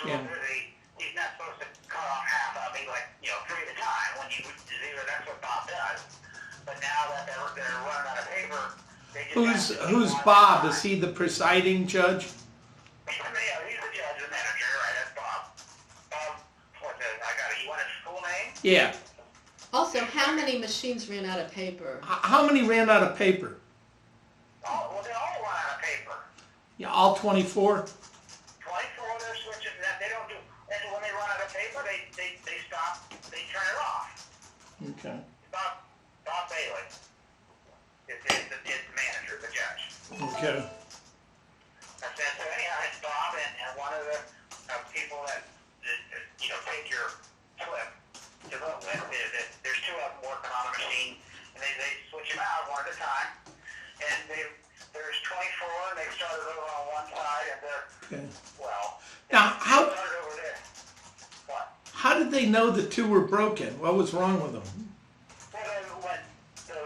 So Yeah. he's not supposed to cut off half of it, like, 3 at a time. When you zero, that's what Bob does. But now that they're running out of paper, they just Who's Bob? Is he the presiding judge? He's the judge, the manager, right? That's Bob. You want his full name? Yeah. Also, how many machines ran out of paper? How many ran out of paper? Oh, well, they all run out of paper. Yeah, all 24? 24, they're switching that. They don't do, and when they run out of paper, they stop, they turn it off. Okay. Bob Bailey is the manager, the judge. Okay. So anyhow, it's Bob and one of the people that take your slip to vote with. There's 2 of them working on a machine, and they switch them out one at a time. And there's 24, and they started over on one side, and they're, Okay. well, Now, they started over there. What? how did they know the 2 were broken? What was wrong with them? Well, when the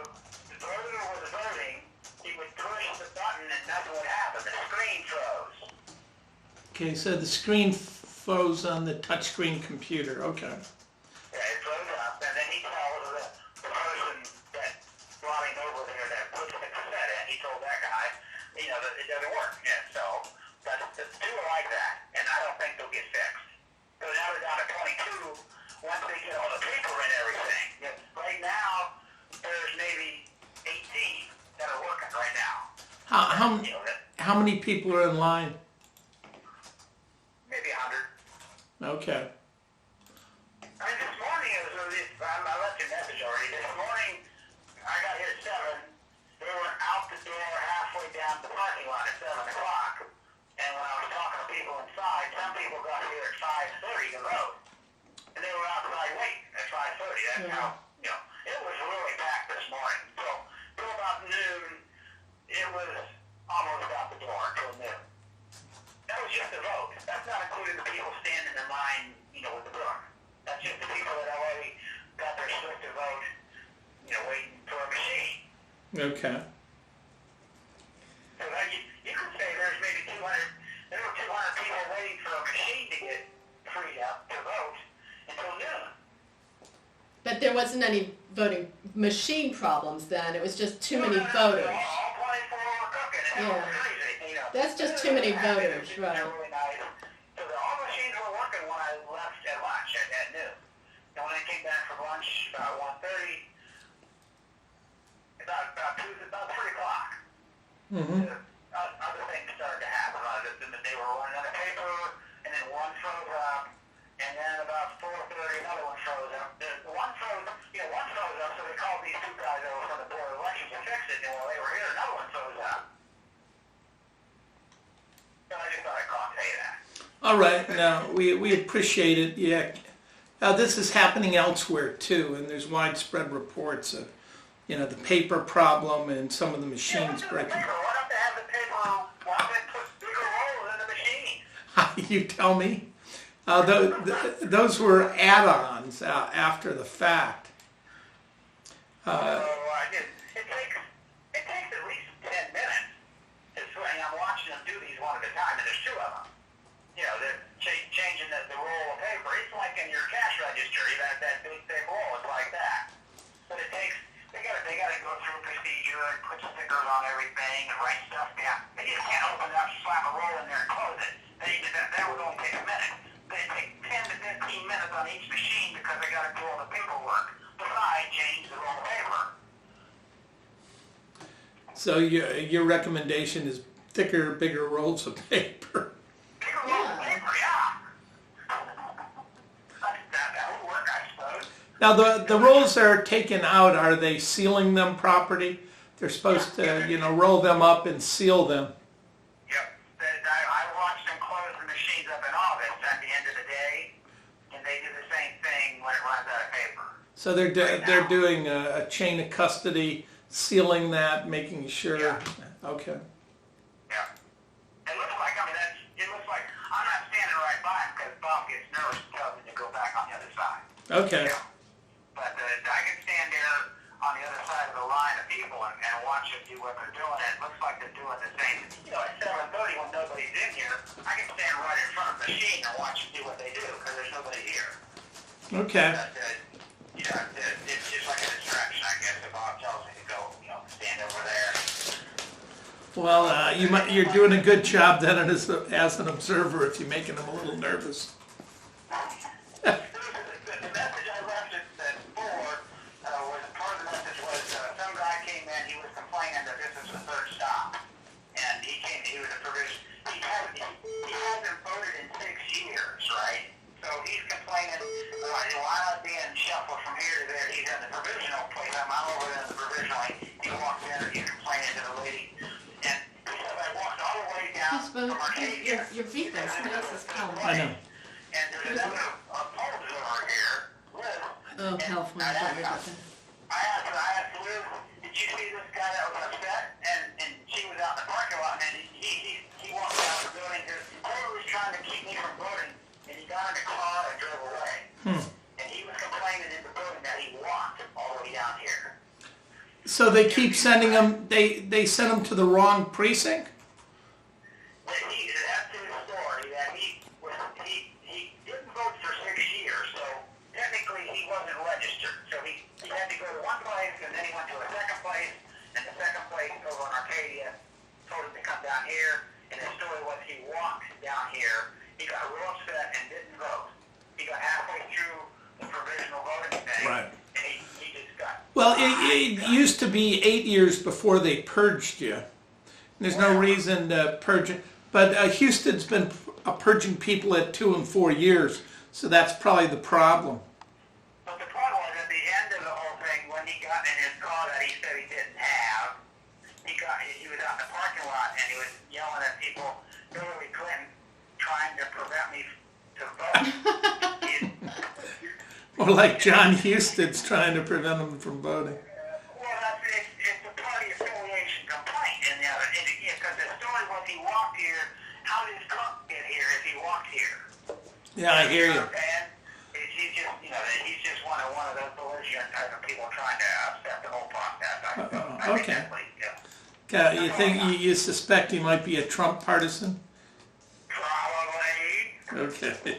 voter was voting, he would push the button, and nothing would happen. The screen froze. Okay, so the screen froze on the touchscreen computer. Okay. Yeah, it froze up, and then he told the person that brought him over there that puts the cassette in, he told that guy, that it doesn't work. Yeah, so, but the 2 are like that, and I don't think they'll get fixed. So now they're down to 22 once they get all the paper and everything. Yeah, right now, there's maybe 18 that are working right now. How many people are in line? Maybe 100. Okay. I mean, this morning, I left you a message already. This morning, I got here at 7. They were out the door halfway down the parking lot at 7 o'clock. And when I was talking to people inside, some people got here at 5:30 to vote. And they were outside waiting at 5:30. That's how, it was really packed this morning. So, till about noon, it was almost out the door until noon. That was just the vote. That's not including the people standing in line, with the book. That's just the people that already got their slip to vote, waiting for a machine. Okay. So that you could say there's maybe 200, there were 200 people waiting for a machine to get freed up to vote until noon. But there wasn't any voting machine problems then. It was just too many voters. All 24 were cooking, and it was crazy. That's just too many voters, right? Really nice. So all the machines were working when I left at lunch at noon. And when I came back from lunch about 1:30, about 3 o'clock, other things started to happen. They were running out of paper, and then one froze up, and then about 4:30, another one froze up. One froze up, so they called these 2 guys over from the Board of Elections to fix it, and while they were here, another one froze up. So I just thought I'd call and tell you that. All right. Now, we appreciate it. Yeah. Now, this is happening elsewhere, too, and there's widespread reports of, the paper problem and some of the machines breaking. Why don't they have the paper? Why don't they put bigger rolls in the machine? You tell me. Those were add-ons after the fact. It takes at least 10 minutes to swing. I'm watching them do these one at a time, and there's 2 of them. They're changing the roll of paper. It's like in your cash register, that big thick roll. It's like that. But it takes. They gotta go through procedure and put stickers on everything and write stuff down. They just can't open it up, slap a roll in there, and close it. That would only take a minute. They take 10 to 15 minutes on each machine because they gotta do all the paperwork. Besides, change the roll of paper. So your recommendation is thicker, bigger rolls of paper. Bigger roll of paper, yeah. That would work, I suppose. Now, the rolls that are taken out, are they sealing them properly? They're supposed to, roll them up and seal them. Yep. I watched them close the machines up in August at the end of the day, and they do the same thing when it runs out of paper. So they're doing a chain of custody, sealing that, making sure. Yeah. Okay. Yeah. It looks like, I'm not standing right by him because Bob gets nervous and tells me to go back on the other side. Okay. Yeah. But I can stand there on the other side of the line line of people and watch them do what they're doing. And it looks like they're doing the same. At 7:30 when nobody's in here, I can stand right in front of the machine and watch them do what they do because there's nobody here. Okay. It's just like a distraction, I guess. If Bob tells me to go, stand over there. Well, you're doing a good job then as an observer if you're making them a little nervous. The message I left at 4 was part of the message was some guy came in, he was complaining that this is the third stop. And he was a provision. He hasn't voted in 6 years, right? So he's complaining, why not being shuffled from here to there? He's in the provisional place. I'm over there in the provisional. He walks in and he's complaining to the lady. And he said, I walked all the way down from Arcadia. Your beeping makes us calm. I know. And there's another opponent over here, Liz. Oh, California. Don't worry about that. I asked Liz, did you see this guy that was upset? And she was out in the parking lot, and he walked out of the building because whoever was trying to keep me from voting, and he got in the car and drove away. And he was complaining in the building that he walked all the way down here. So they keep sending them, they send them to the wrong precinct? That's his story, that he didn't vote for 6 years, so technically he wasn't registered. So he had to go to one place, and then he went to a second place, and the second place over on Arcadia told him to come down here, and the story was he walked down here, he got real upset and didn't vote. He got halfway through the provisional voting thing, Right. and he just got... Well, it used to be 8 years before they purged you. There's no reason to purge it. But Houston's been purging people at 2 and 4 years, so that's probably the problem. But the problem was at the end of the whole thing, when he got in his car that he said he didn't have, he was out in the parking lot and he was yelling at people, Hillary Clinton trying to prevent me to vote. Or like John Huston's trying to prevent them from voting. It's a party affiliation complaint, because the story was he walked here. How did his truck get here if he walked here? Yeah, I hear you. And he's just one of those belligerent type of people trying to upset the whole process. I think okay. that's what he did. You think you suspect he might be a Trump partisan? Probably. Okay.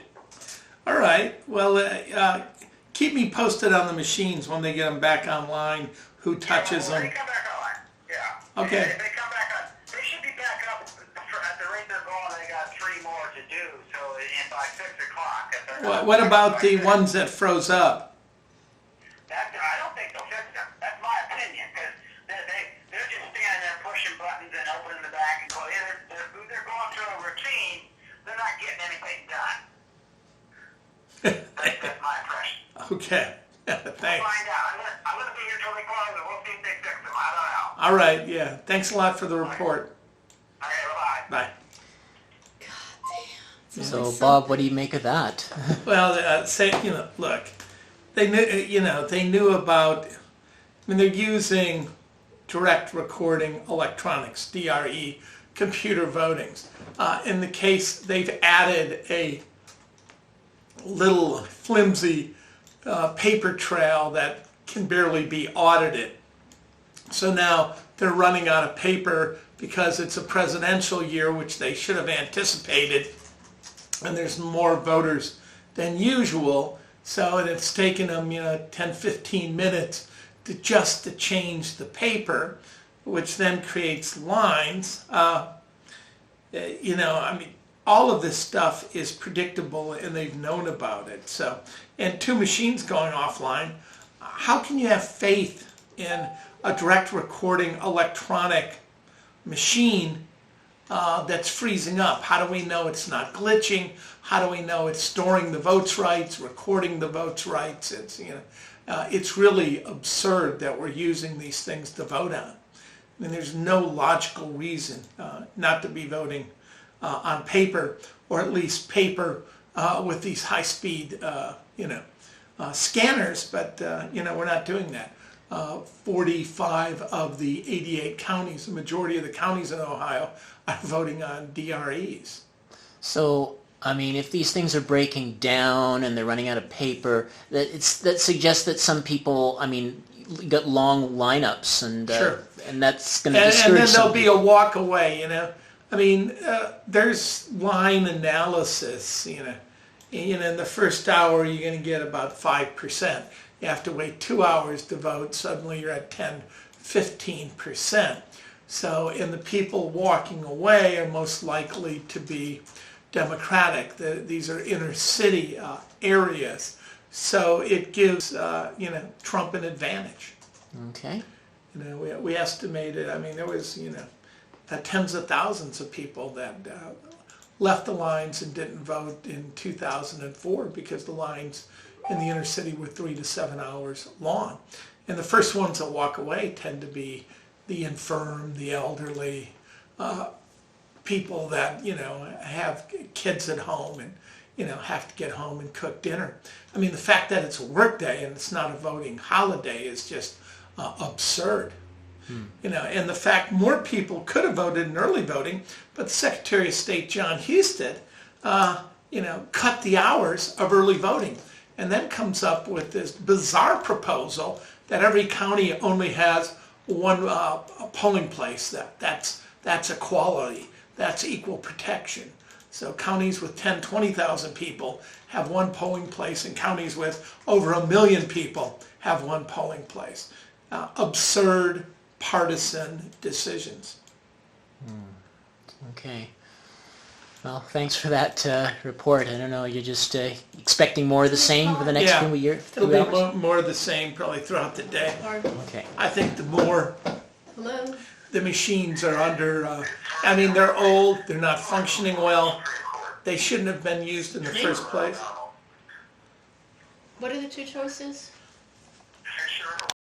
All right. Well, keep me posted on the machines when they get them back online. Who touches When them? they come back on, yeah. Okay. If they come back on, they should be back up at the rate they're going. They got 3 more to do. So by 6 o'clock. If they're not What about the by ones that froze up? I don't think they'll fix them. That's my opinion, because they're just standing there pushing buttons and opening the back and going. They're going through a routine. They're not getting anything done. That's my impression. Okay. We'll Thanks. find out. I'm going to be here till they close, and we'll see if they fix them. I don't know. All right. Yeah. Thanks a lot for the report. Okay, bye-bye. Bye. So, Bob, what do you make of that? Well, look, they knew about. I mean, they're using direct recording electronics, DRE, computer votings. In the case, they've added a little flimsy paper trail that can barely be audited. So now they're running out of paper because it's a presidential year, which they should have anticipated, and there's more voters than usual. So it's taken them, 10, 15 minutes to change the paper, which then creates lines. All of this stuff is predictable, and they've known about it. So, and 2 machines going offline. How can you have faith in a direct recording electronic machine that's freezing up? How do we know it's not glitching? How do we know it's storing the votes rights, recording the votes rights? It's really absurd that we're using these things to vote on. I mean, there's no logical reason not to be voting on paper, or at least paper with these high-speed, scanners. But we're not doing that. 45 of the 88 counties, the majority of the counties in Ohio, are voting on DREs. So, I mean, if these things are breaking down and they're running out of paper, that suggests that some people, I mean, you got long lineups, and Sure. and that's going to And discourage then some there'll be a walk away, I mean, there's line analysis, in the first hour you're going to get about 5%. You have to wait 2 hours to vote, suddenly you're at 10, 15%. So, and the people walking away are most likely to be Democratic. These are inner city areas. So it gives, Trump an advantage. Okay. We estimated, I mean, there was, tens of thousands of people that left the lines and didn't vote in 2004 because the lines in the inner city were 3 to 7 hours long. And the first ones that walk away tend to be the infirm, the elderly, people that, have kids at home and, have to get home and cook dinner. I mean, the fact that it's a work day and it's not a voting holiday is just absurd. And the fact more people could have voted in early voting, but Secretary of State John Husted, cut the hours of early voting and then comes up with this bizarre proposal that every county only has one polling place. That's equality. That's equal protection. So counties with 10, 20,000 people have one polling place, and counties with over 1 million people have one polling place. Absurd, partisan decisions. Okay. Well, thanks for that report. I don't know, you're just expecting more of the same for the next few years? It'll be more of the same probably throughout the day. Okay. I think the more Hello? the machines are under, they're old, they're not functioning well. They shouldn't have been used in the first place. What are the two choices?